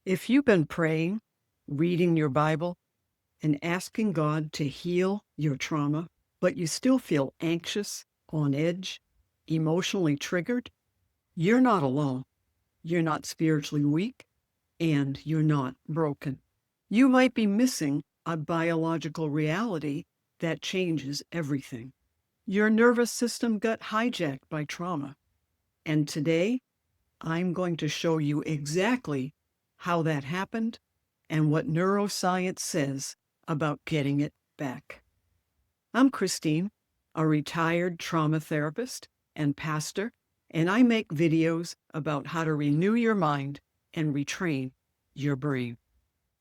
If you've been praying, reading your Bible, and asking God to heal your trauma, but you still feel anxious, on edge, emotionally triggered, you're not alone. You're not spiritually weak, and you're not broken. You might be missing a biological reality that changes everything. Your nervous system got hijacked by trauma, and today I'm going to show you exactly how that happened and what neuroscience says about getting it back. I'm Christine, a retired trauma therapist and pastor, and I make videos about how to renew your mind and retrain your brain.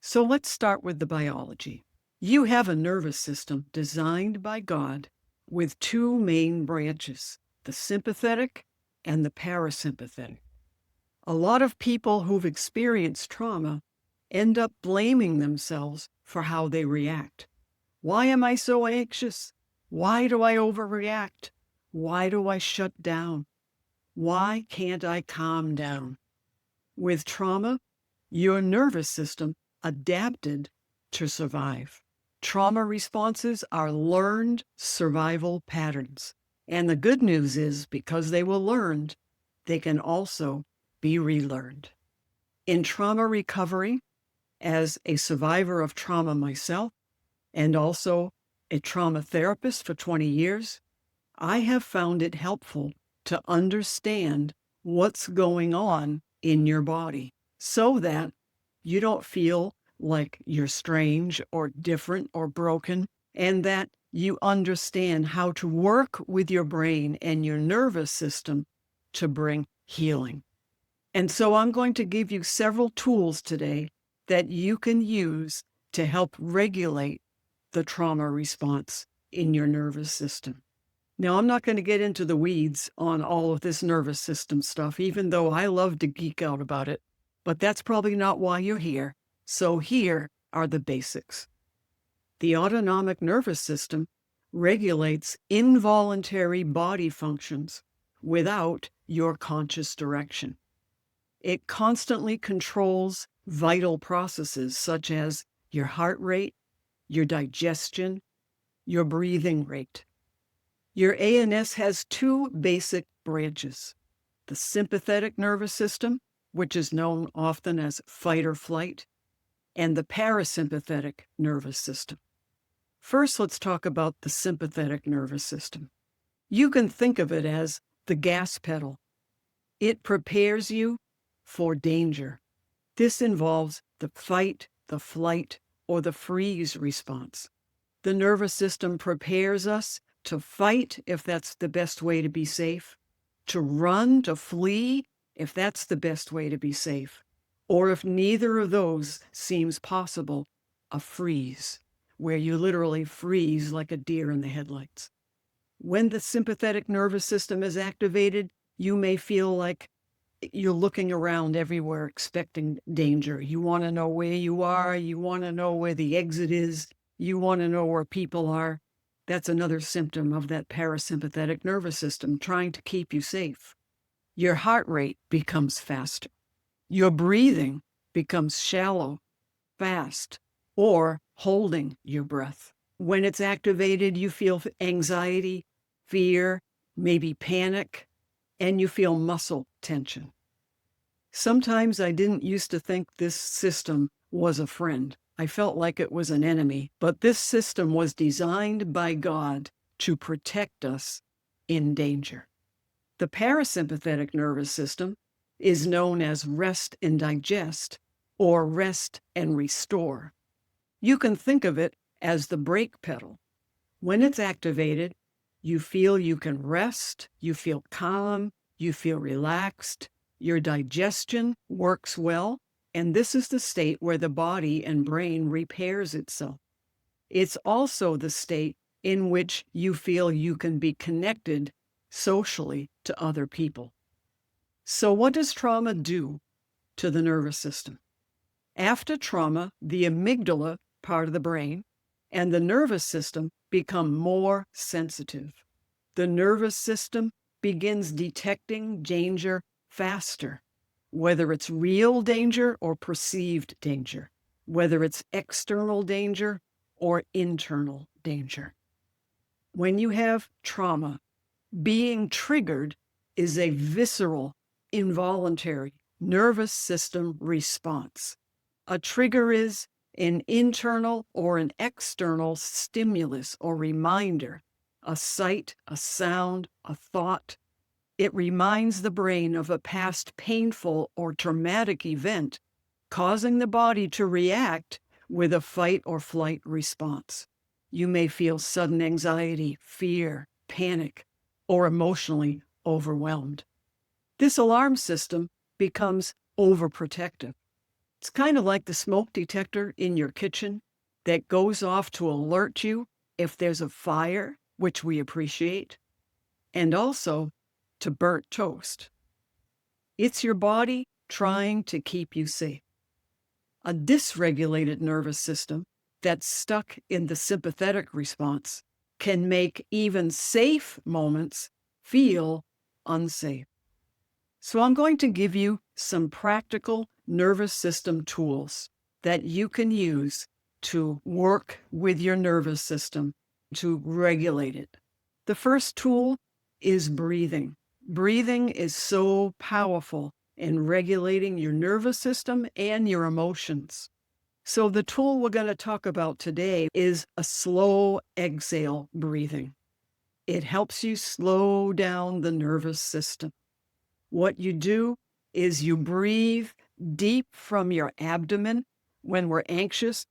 So let's start with the biology. You have a nervous system designed by God with two main branches, the sympathetic and the parasympathetic. A lot of people who've experienced trauma end up blaming themselves for how they react. Why am I so anxious? Why do I overreact? Why do I shut down? Why can't I calm down? With trauma, your nervous system adapted to survive. Trauma responses are learned survival patterns. And the good news is, because they were learned, they can also be relearned. In trauma recovery, as a survivor of trauma myself, and also a trauma therapist for 20 years, I have found it helpful to understand what's going on in your body so that you don't feel like you're strange or different or broken, and that you understand how to work with your brain and your nervous system to bring healing. And so I'm going to give you several tools today that you can use to help regulate the trauma response in your nervous system. Now, I'm not going to get into the weeds on all of this nervous system stuff, even though I love to geek out about it, but that's probably not why you're here. So here are the basics. The autonomic nervous system regulates involuntary body functions without your conscious direction. It constantly controls vital processes such as your heart rate, your digestion, your breathing rate. Your ANS has two basic branches, the sympathetic nervous system, which is known often as fight or flight, and the parasympathetic nervous system. First, let's talk about the sympathetic nervous system. You can think of it as the gas pedal. It prepares you for danger. This involves the fight, the flight, or the freeze response. The nervous system prepares us to fight if that's the best way to be safe, to run, to flee if that's the best way to be safe, or if neither of those seems possible, a freeze, where you literally freeze like a deer in the headlights. When the sympathetic nervous system is activated, you may feel like you're looking around everywhere expecting danger. You want to know where you are. You want to know where the exit is. You want to know where people are. That's another symptom of that parasympathetic nervous system trying to keep you safe. Your heart rate becomes faster. Your breathing becomes shallow, fast, or holding your breath. When it's activated, you feel anxiety, fear, maybe panic, and you feel muscle tension. Sometimes I didn't used to think this system was a friend. I felt like it was an enemy, but this system was designed by God to protect us in danger. The parasympathetic nervous system is known as rest and digest, or rest and restore. You can think of it as the brake pedal. When it's activated, you feel you can rest, you feel calm, you feel relaxed, your digestion works well, and this is the state where the body and brain repairs itself. It's also the state in which you feel you can be connected socially to other people. So what does trauma do to the nervous system? After trauma, the amygdala, part of the brain, and the nervous system become more sensitive. The nervous system begins detecting danger faster. whether it's real danger or perceived danger, whether it's external danger or internal danger. When you have trauma, being triggered is a visceral, involuntary nervous system response. A trigger is an internal or an external stimulus or reminder, a sight, a sound, a thought. It reminds the brain of a past painful or traumatic event, causing the body to react with a fight or flight response. You may feel sudden anxiety, fear, panic, or emotionally overwhelmed. This alarm system becomes overprotective. It's kind of like the smoke detector in your kitchen that goes off to alert you if there's a fire, which we appreciate, and also to burnt toast. It's your body trying to keep you safe. A dysregulated nervous system that's stuck in the sympathetic response can make even safe moments feel unsafe. So I'm going to give you some practical nervous system tools that you can use to work with your nervous system to regulate it. The first tool is breathing. Breathing is so powerful in regulating your nervous system and your emotions. So the tool we're going to talk about today is a slow exhale breathing. It helps you slow down the nervous system. What you do is you breathe deep from your abdomen. When we're anxious,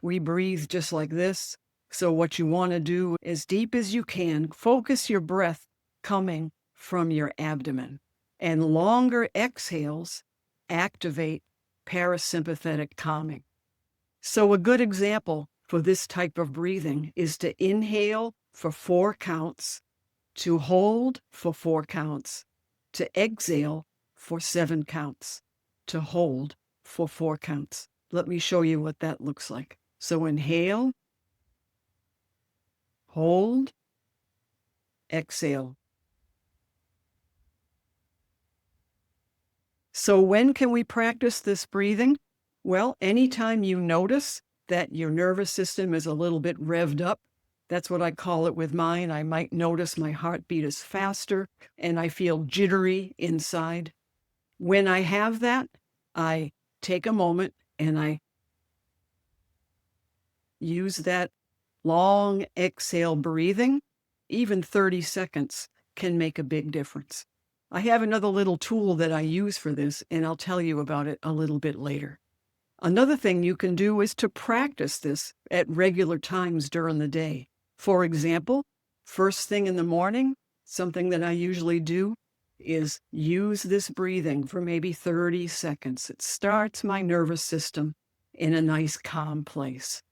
we breathe just like this. So what you want to do, as deep as you can, focus your breath coming from your abdomen. And longer exhales activate parasympathetic calming. So a good example for this type of breathing is to inhale for 4 counts, to hold for 4 counts, to exhale for 7 counts, to hold for 4 counts. Let me show you what that looks like. So inhale, hold, exhale. So when can we practice this breathing? Well, anytime you notice that your nervous system is a little bit revved up, that's what I call it with mine. I might notice my heartbeat is faster and I feel jittery inside. When I have that, I take a moment and I use that long exhale breathing. Even 30 seconds can make a big difference. I have another little tool that I use for this, and I'll tell you about it a little bit later. Another thing you can do is to practice this at regular times during the day. For example, first thing in the morning, something that I usually do is use this breathing for maybe 30 seconds. It starts my nervous system in a nice calm place.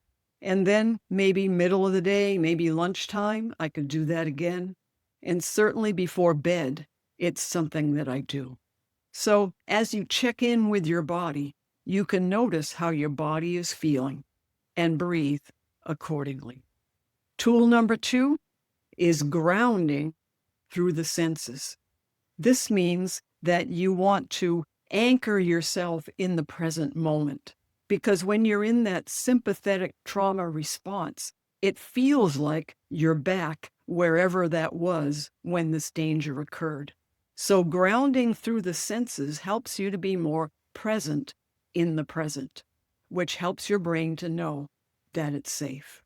And then maybe middle of the day, maybe lunchtime, I could do that again. And certainly before bed, it's something that I do. So as you check in with your body, you can notice how your body is feeling and breathe accordingly. Tool number 2 is grounding through the senses. This means that you want to anchor yourself in the present moment. Because when you're in that sympathetic trauma response, it feels like you're back wherever that was when this danger occurred. So grounding through the senses helps you to be more present in the present, which helps your brain to know that it's safe.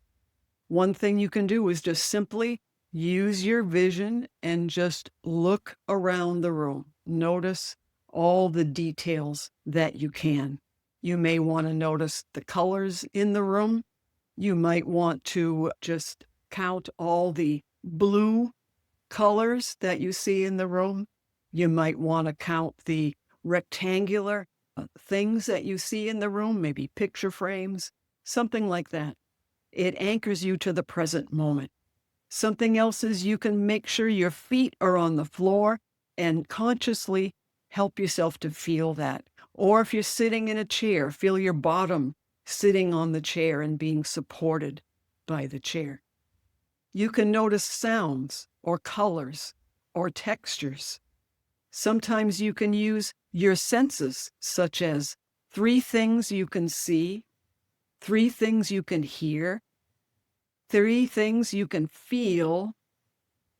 One thing you can do is just simply use your vision and just look around the room. Notice all the details that you can. You may want to notice the colors in the room. You might want to just count all the blue colors that you see in the room. You might want to count the rectangular things that you see in the room, maybe picture frames, something like that. It anchors you to the present moment. Something else is you can make sure your feet are on the floor and consciously help yourself to feel that. Or if you're sitting in a chair, feel your bottom sitting on the chair and being supported by the chair. You can notice sounds or colors or textures. Sometimes you can use your senses, such as 3 things you can see, 3 things you can hear, 3 things you can feel,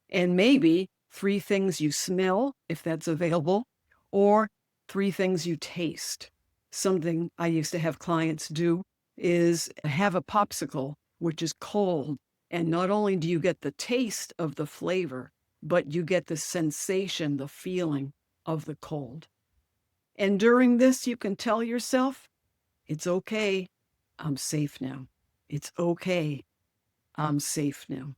and maybe 3 things you smell, if that's available, or 3 things you taste. Something I used to have clients do is have a popsicle, which is cold. And not only do you get the taste of the flavor, but you get the sensation, the feeling of the cold. And during this, you can tell yourself, it's okay, I'm safe now. It's okay, I'm safe now.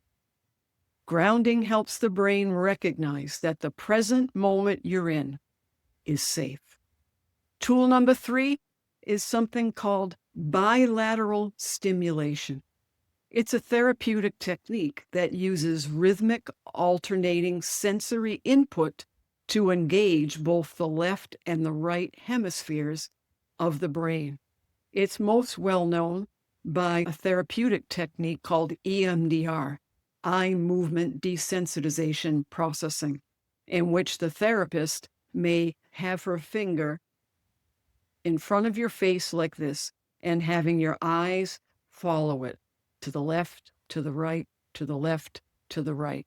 Grounding helps the brain recognize that the present moment you're in is safe. Tool number 3 is something called bilateral stimulation. It's a therapeutic technique that uses rhythmic, alternating sensory input to engage both the left and the right hemispheres of the brain. It's most well known by a therapeutic technique called EMDR, eye movement desensitization processing, in which the therapist may have her finger in front of your face like this and having your eyes follow it to the left, to the right, to the left, to the right.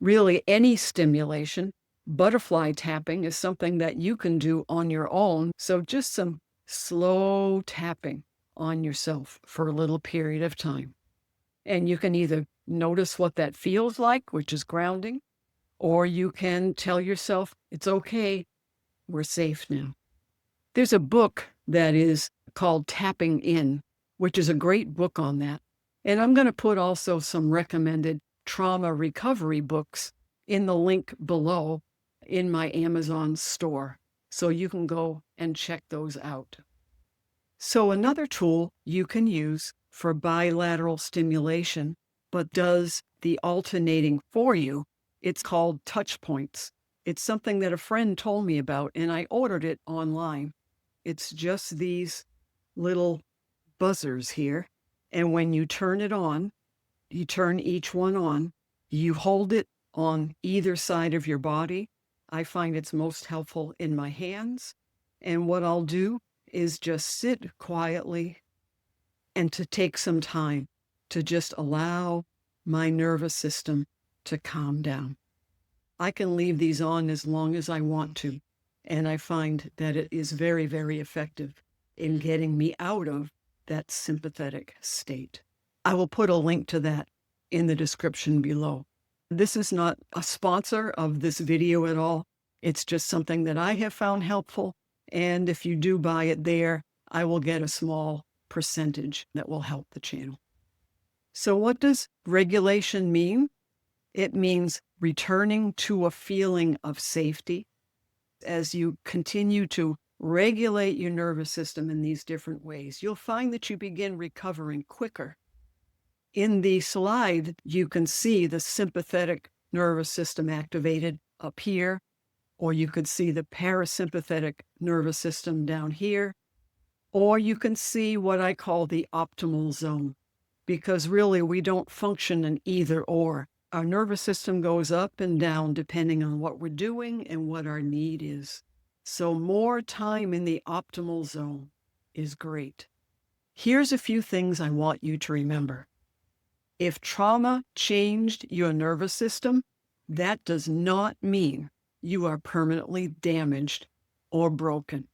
Really, any stimulation, butterfly tapping is something that you can do on your own. So just some slow tapping on yourself for a little period of time. And you can either notice what that feels like, which is grounding, or you can tell yourself, it's okay, we're safe now. There's a book that is called Tapping In, which is a great book on that. And I'm going to put also some recommended trauma recovery books in the link below in my Amazon store. So you can go and check those out. So another tool you can use for bilateral stimulation, but does the alternating for you, it's called touch points. It's something that a friend told me about, and I ordered it online. It's just these little buzzers here. And when you turn it on, you turn each one on, you hold it on either side of your body. I find it's most helpful in my hands. And what I'll do is just sit quietly and to take some time to just allow my nervous system to calm down. I can leave these on as long as I want to. And I find that it is very, very effective in getting me out of that sympathetic state. I will put a link to that in the description below. This is not a sponsor of this video at all. It's just something that I have found helpful. And if you do buy it there, I will get a small percentage that will help the channel. So what does regulation mean? It means returning to a feeling of safety. As you continue to regulate your nervous system in these different ways, you'll find that you begin recovering quicker. In the slide, you can see the sympathetic nervous system activated up here, or you could see the parasympathetic nervous system down here, or you can see what I call the optimal zone, because really we don't function in either or. Our nervous system goes up and down depending on what we're doing and what our need is. So more time in the optimal zone is great. Here's a few things I want you to remember. If trauma changed your nervous system, that does not mean you are permanently damaged or broken.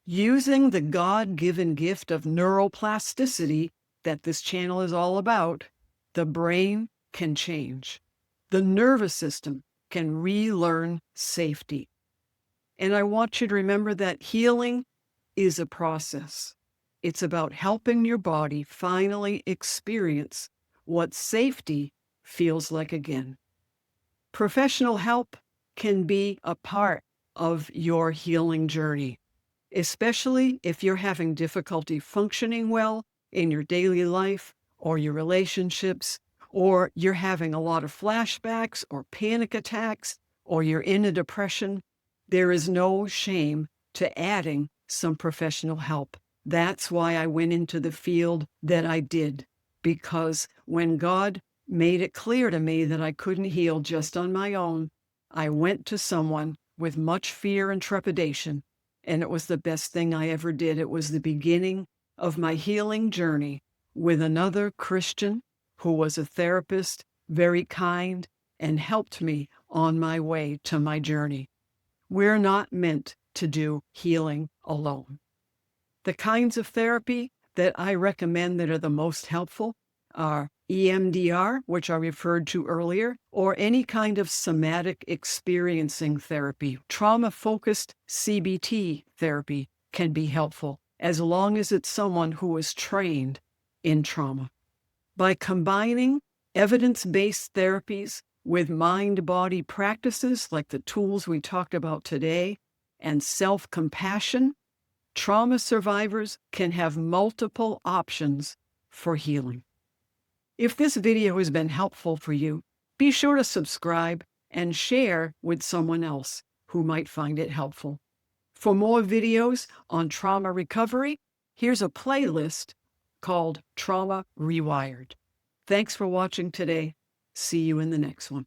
Using the God-given gift of neuroplasticity that this channel is all about, the brain can change. The nervous system can relearn safety. And I want you to remember that healing is a process. It's about helping your body finally experience what safety feels like again. Professional help can be a part of your healing journey, especially if you're having difficulty functioning well in your daily life or your relationships, or you're having a lot of flashbacks or panic attacks, or you're in a depression. There is no shame to adding some professional help. That's why I went into the field that I did, because when God made it clear to me that I couldn't heal just on my own, I went to someone with much fear and trepidation and it was the best thing I ever did. It was the beginning of my healing journey with another Christian who was a therapist, very kind, and helped me on my way to my journey. We're not meant to do healing alone. The kinds of therapy that I recommend that are the most helpful are EMDR, which I referred to earlier, or any kind of somatic experiencing therapy. Trauma-focused CBT therapy can be helpful as long as it's someone who is trained in trauma. By combining evidence-based therapies with mind-body practices like the tools we talked about today and self-compassion, trauma survivors can have multiple options for healing. If this video has been helpful for you, be sure to subscribe and share with someone else who might find it helpful. For more videos on trauma recovery, here's a playlist called Trauma Rewired. Thanks for watching today. See you in the next one.